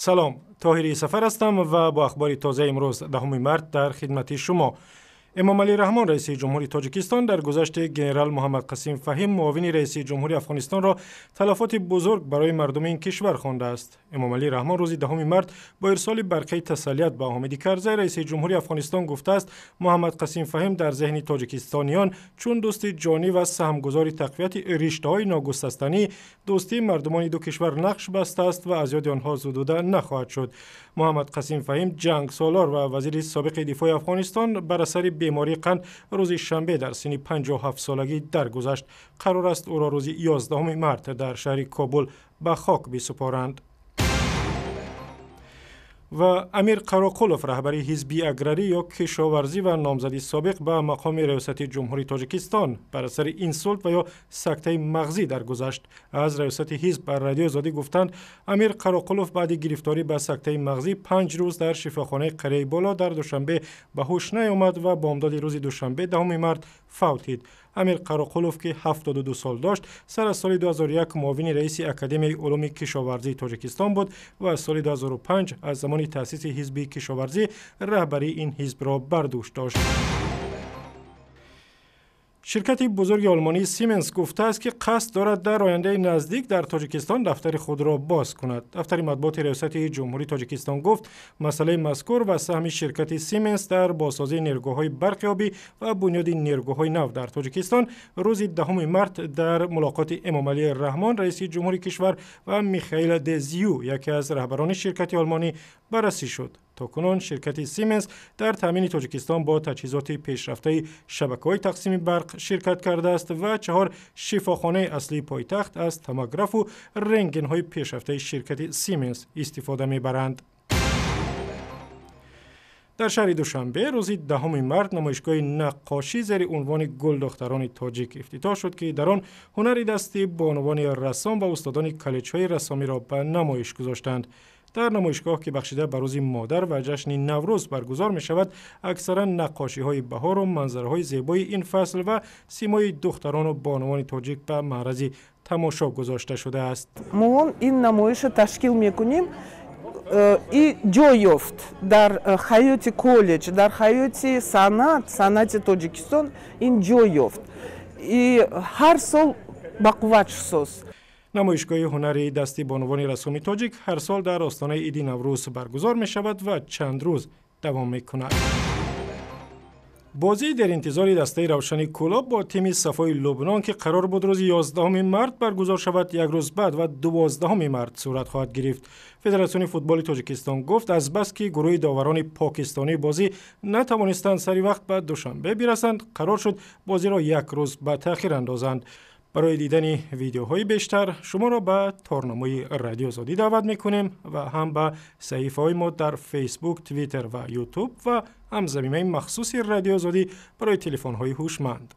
سلام، طاهری سفر هستم و با اخبار تازه امروز 10 مارس در خدمت شما. امامعلی رحمان رئیس جمهوری تاجیکستان در گذشت ژنرال محمد قاسم فهیم معاون رئیس جمهوری افغانستان را تلفات بزرگ برای مردم این کشور خوانده است. امامعلی رحمان روز 10 مارس با ارسال برقه تسلیت به حامد کرزی رئیس جمهوری افغانستان گفته است محمد قاسم فهیم در ذهن تاجیکستانیان چون دوست جانی و سهمگذار تقویت رشته‌های ناگسستنی دوستی مردمان دو کشور نقش بسته است و از یاد آنها زدوده نخواهد شد. محمد قاسم فهیم جنگ سالار و وزیر سابق دفاع افغانستان بر اثر بیماری قند روز شنبه در سن 57 سالگی درگذشت. قرار است او را روز 11 مارس در شهر کابل به خاک بسپارند. و امیر قراقولوف رهبر حزب اگراری یا کشاورزی و نامزدی سابق به مقام ریاست جمهوری تاجیکستان بر اثر اینسولت و یا سکته مغزی درگذشت. از ریاست حزب بر رادیو آزادی گفتند امیر قراقولوف بعد گرفتاری به سکته مغزی 5 روز در شفاخانه قریه بالا در دوشنبه به هوش نیامد و بامداد روز دوشنبه 10 مارس فوتید. امیر قراقولوف که 72 سال داشت سر از سال 2001 معاون رئیس اکادمی علوم کشاورزی تاجیکستان بود و از سال 2005 از زمان تأسیس حزب کشاورزی رهبری این حزب را بر دوش داشت. شرکت بزرگ آلمانی سیمنس گفته است که قصد دارد در آینده نزدیک در تاجیکستان دفتر خود را باز کند. دفتر مطبوعات ریاست جمهوری تاجیکستان گفت مسئله مذکور و سهم شرکت سیمنس در بازسازی نیروگاه‌های برق آبی و بنیاد نیروگاه‌های نو در تاجیکستان روز 10 مارس در ملاقات امامعلی رحمان رئیس جمهوری کشور و میخائیل دزیو یکی از رهبران شرکت آلمانی بررسی شد. تاکنون شرکت سیمنس در تامین تاجیکستان با تجهیزات پیشرفته شبکه‌های تقسیم برق شرکت کرده است و 4 شفاخانه اصلی پایتخت از توموگراف و رنتگن‌های پیشرفته شرکت سیمنس استفاده می‌برند. در شهر دوشنبه روز 10 مارس نمایشگاه نقاشی زیر عنوان گل دختران تاجیک افتتاح شد که در آن هنر دستی بانوان رسام و استادان کالج‌های رسامی را به نمایش گذاشتند. در نمایشگاه که بخشیده به روز مادر و جشن نوروز برگزار می شود اکثرا نقاشی های بهار و منظره های زیبای این فصل و سیمای دختران و بانوان تاجیک به معرض تماشا گذاشته شده است. ما این نمایش تشکیل میکنیم ای جای یافت در حیات کالج، در حیات صنعت تاجیکستان این جای یافت. هر سال با قوت ساز. نمایشگاه هنری دستی بانوان رسامی تاجیک هر سال در آستانه عید نوروز برگزار می شود و چند روز دوام می کند. بازی در انتظار دسته روشن کلاب با تیم صفای لبنان که قرار بود روز 11 مارس برگزار شود یک روز بعد و 12 مارس صورت خواهد گرفت. فدراسیون فوتبال تاجیکستان گفت از بس که گروه داوران پاکستانی بازی نتوانستند سری وقت به دوشنبه برسند قرار شد بازی را یک روز به تأخیر اندازند. برای دیدن ویدیوهای بیشتر شما را به تارنمای رادیو آزادی دعوت میکنیم و هم به صفحه های ما در فیسبوک، توییتر و یوتیوب و هم زمینه مخصوص رادیو آزادی برای تلفن های هوشمند.